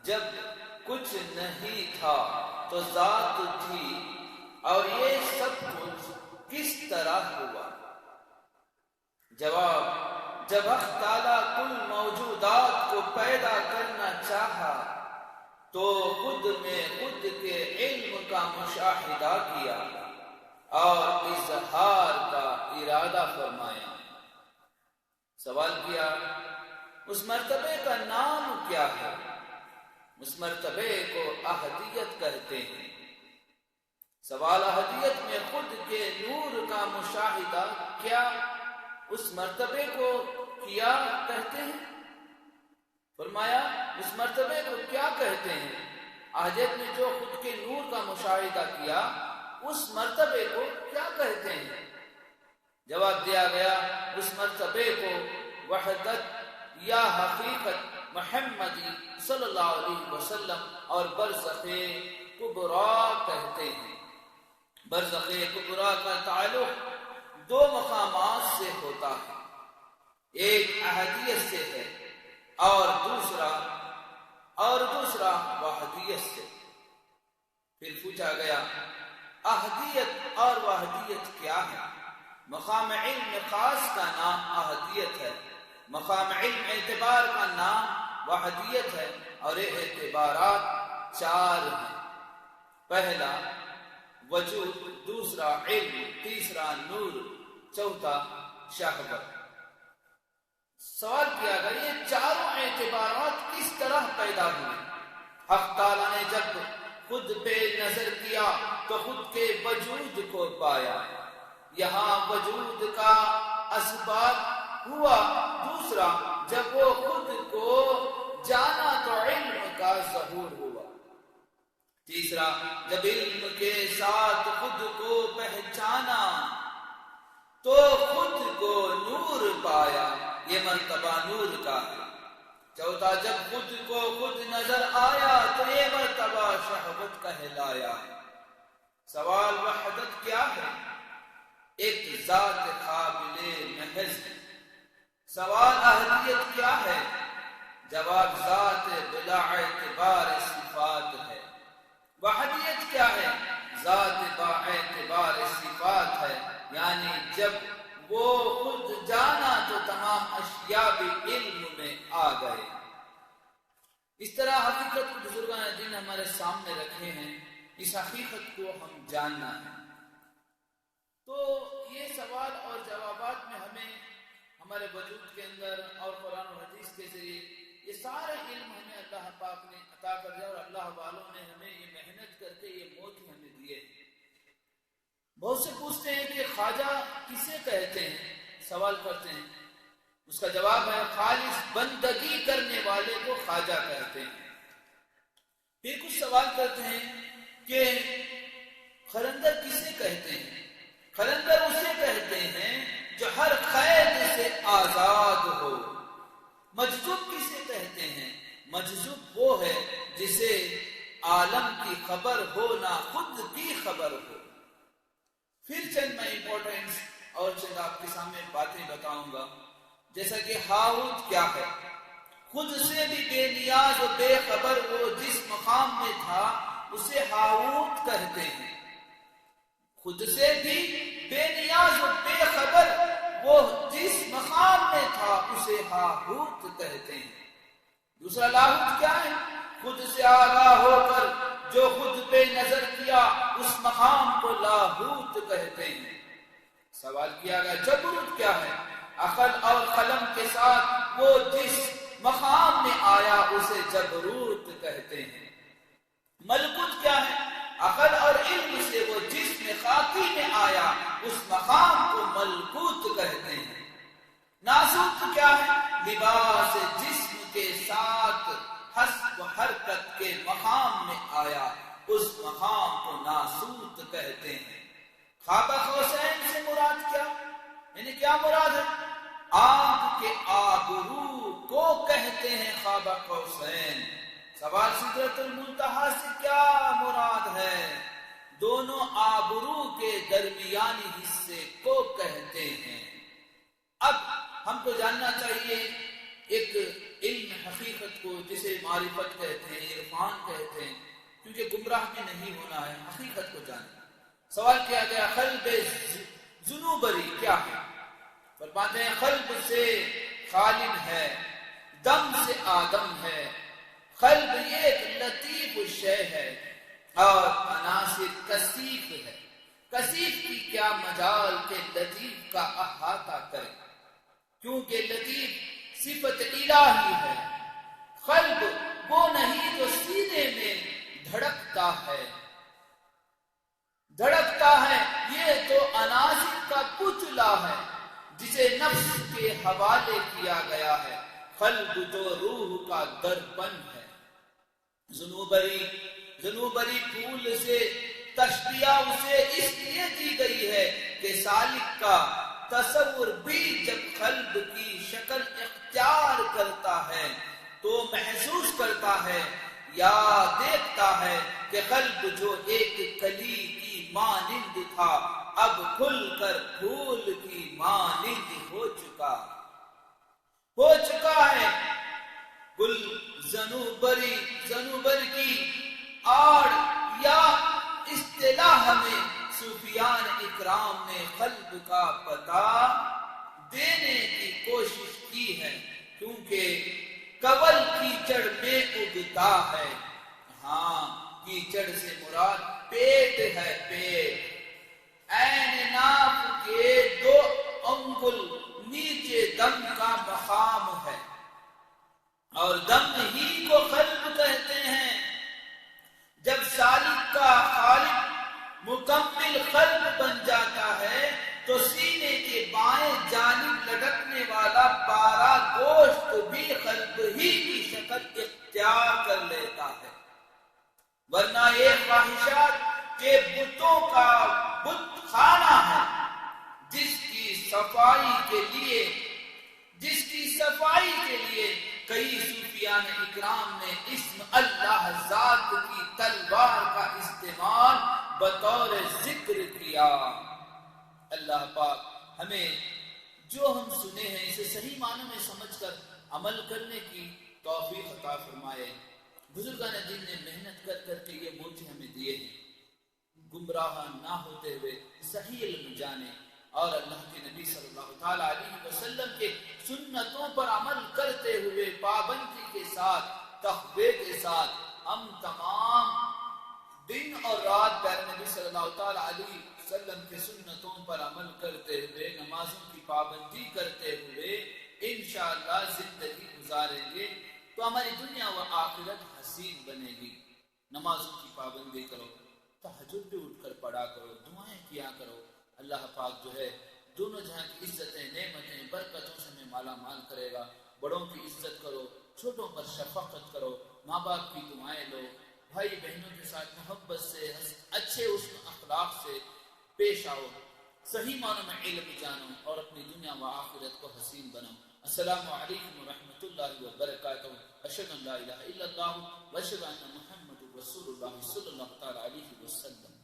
جب کچھ نہیں تھا تو ذات تھی، اور یہ سب کچھ کس طرح ہوا؟ جواب: جب حق تعالیٰ کل موجودات کو پیدا کرنا چاہا تو خود میں خود کے علم کا مشاہدہ کیا اور اظہار کا ارادہ فرمایا۔ سوال کیا، اس مرتبے کا نام کیا ہے؟ اس مرتبے کو احدیت کہتے ہیں۔ سوال احدیت میں خود کے نور کا مشاہدہ کیا اس مرتبے کو کیا کہتے ہیں؟ فرمایا، اس مرتبے کو کیا کہتے ہیں؟ احدیت میں جو خود کے نور کا مشاہدہ کیا اس مرتبے کو کیا کہتے ہیں؟ جواب دیا گیا، اس مرتبے کو وحدت یا حقیقت محمدی صلی اللہ علیہ وسلم اور برزخ کبریٰ کہتے ہیں۔ برزخ کبریٰ کا تعلق دو مقامات سے ہوتا ہے، ایک احدیت سے ہے اور دوسرا وحدیت سے۔ پھر پوچھا گیا، احدیت اور وحدیت کیا ہے؟ مقام علم خاص کا نام احدیت ہے، مقام علم اعتبار کا نام وحدیت ہے، اور یہ اعتبارات چار ہیں۔ پہلا وجود، دوسرا علم، تیسرا نور، چوتھا شہوت۔ سوال کیا گیا، یہ چاروں اعتبارات کس طرح پیدا ہوئے؟ حق تعالیٰ نے جب خود پہ نظر کیا تو خود کے وجود کو پایا، یہاں وجود کا اسباب ہوا۔ دوسرا، جب وہ خود کو جانا تو علم کا ظہور ہوا۔ تیسرا، جب علم کے ساتھ خود کو پہچانا تو خود کو نور پایا، یہ مرتبہ نور کا ہے۔ چوتھا، جب خود کو خود نظر آیا تو یہ مرتبہ شہوت کہلایا۔ سوال وحدت کیا ہے؟ ایک ذات قابل محض۔ سوال احدیت کیا ہے؟ جواب ذات بلا اعتبار صفات ہے۔ وحدیت کیا ہے؟ ذات با اعتبار صفات ہے، یعنی جب وہ خود جانا تو تمام اشیاء بھی علم میں آ گئے۔ اس طرح حقیقت کو بزرگان دین ہمارے سامنے رکھے ہیں، اس حقیقت کو ہم جاننا ہے۔ تو یہ سوال اور جوابات میں ہمیں ہمارے وجود کے اندر اور قرآن و حدیث کے ذریعے یہ سارے علم ہمیں اللہ پاک نے عطا کر دیا، اور اللہ والوں نے ہمیں یہ محنت کر کے یہ موتی ہمیں دیے۔ بہت سے پوچھتے ہیں کہ خواجہ کسے کہتے ہیں، سوال کرتے ہیں، اس کا جواب ہے خالص بندگی کرنے والے کو خواجہ کہتے ہیں۔ پھر کچھ سوال کرتے ہیں کہ قلندر کسے کہتے ہیں؟ قلندر اسے کہتے ہیں جو ہر قید سے آزاد ہو۔ مجذوب کسے کہتے ہیں؟ مجذوب وہ ہے جسے عالم کی خبر ہو نہ خود کی خبر ہو۔ پھر چند میں امپورٹنس اور چند آپ کے سامنے باتیں بتاؤں گا، جیسا کہ ہاؤت کیا ہے؟ خود سے بھی بے نیاز و بے خبر وہ جس مقام میں تھا اسے ہاؤت کہتے ہیں۔ خود سے بھی بے نیاز و بے خبر وہ جس مقام میں تھا اسے ہاہوت کہتے ہیں۔ دوسرا لاہوت کیا ہے؟ خود سے آگاہ ہو کر جو خود پہ نظر کیا اس مقام کو لاہوت کہتے ہیں۔ سوال کیا گیا جبروت کیا ہے؟ عقل اور قلم کے ساتھ وہ جس مقام میں آیا اسے جبروت کہتے ہیں۔ ملکوت کیا ہے؟ عقل اور علم سے وہ جس میں خاکی میں آیا اس مقام کو ملکوت کہتے ہیں۔ ناسوت کیا ہے؟ لباس جسم کے ساتھ حسب حرکت کے مقام میں آیا اس مقام کو ناسوت کہتے ہیں۔ خواب قوسین سے مراد کیا؟ یعنی کیا مراد ہے؟ آنکھ کے آبرو کو کہتے ہیں خواب قوسین۔ سوال سدرۃ المنتہا سے کیا مراد ہے؟ دونوں آبرو کے درمیانی حصے کو کہتے ہیں۔ اب ہم کو جاننا چاہیے ایک علم حقیقت حقیقت کو جسے معرفت کہتے ہیں، عرفان کہتے ہیں، کیونکہ گمراہ بھی نہیں ہونا ہے، حقیقت کو جانے۔ سوال کیا گیا قلب ذنوبری کیا ہے؟ فرماتے ہیں قلب سے خالد ہے، دم سے آدم ہے، قلب یہ ایک لطیف شے ہے اور عناصر کثیف ہے۔ کثیف کی کیا مجال کہ لطیف کا احاطہ کرے، کیونکہ لطیف صفت الہی ہے۔ قلب وہ نہیں جو سینے میں دھڑکتا ہے، یہ تو عناصر کا پتلا ہے جسے نفس کے حوالے کیا گیا ہے۔ قلب تو روح کا درپن ہے۔ ذنوبری پھول سے تشبیہ اسے اس لیے دی گئی ہے کہ سالک کا تصور بھی جب قلب کی شکل اختیار کرتا ہے تو محسوس کرتا ہے یا دیکھتا ہے کہ قلب جو ایک کلی کی مانند تھا اب کھل کر پھول کی مانند ہو چکا ہے۔ گل ذنوبر کی آڑ یا اصطلاح میں صوفیان اکرام نے قلب کا پتہ دینے کی کوشش کی ہے، کیونکہ کول کیچڑ میں اگتا ہے۔ ہاں، کیچڑ سے مراد پیٹ ہے، پیٹ۔ عین ناف کے 2 انگل نیچے دم کا مقام ہے، اور دم ہی کو قلب کہتے ہیں۔ جب سالک کا خالق مکمل قلب بن جاتا ہے تو سینے کے بائیں جانب لٹکنے والا پارا گوشت بھی قلب ہی کی شکل اختیار کر لیتا ہے، ورنہ یہ خواہشات کے بتوں کا بت خانہ ہے جس کی صفائی کے لیے کئی صوفیان اکرام نے اسم اللہ ذات کی تلوار کا استعمال بطور ذکر کیا۔ اللہ پاک ہمیں جو ہم سنے ہیں اسے صحیح معنی میں سمجھ کر عمل کرنے کی توفیق عطا فرمائے۔ بزرگان دین نے محنت کر کے یہ موتی ہمیں دیے ہیں، گمراہ نہ ہوتے ہوئے صحیح علم جانے اور اللہ کے نبی صلی اللہ تعالی علیہ وسلم کے سنتوں پر عمل کرتے ہوئے پابندی کے ساتھ، تقوی کے ساتھ ہم تمام دن اور رات پیارے نبی صلی اللہ تعالی علیہ وسلم کے سنتوں پر عمل کرتے ہوئے، نمازوں کی پابندی کرتے ہوئے انشاءاللہ زندگی گزاریں گے تو ہماری دنیا و آخرت حسین بنے گی۔ نمازوں کی پابندی کرو، تہجد پہ اٹھ کر پڑھا کرو، دعائیں کیا کرو۔ اللہ پاک جو ہے دونوں جہاں کی عزتیں، نعمتیں، برکتوں سے ہمیں مالا مال کرے گا۔ بڑوں کی عزت کرو، چھوٹوں پر شفقت کرو، ماں باپ کی دعائیں لو، بھائی بہنوں کے ساتھ محبت سے، اچھے حسن اخلاق سے پیش آؤ، صحیح معنوں میں علم جانو اور اپنی دنیا و آخرت کو حسین بناؤ۔ السلام علیکم ورحمۃ اللہ وبرکاتہ۔ اشہد ان لا الہ الا اللہ واشہد ان محمد رسول اللہ صلی اللہ تعالی علیہ وسلم۔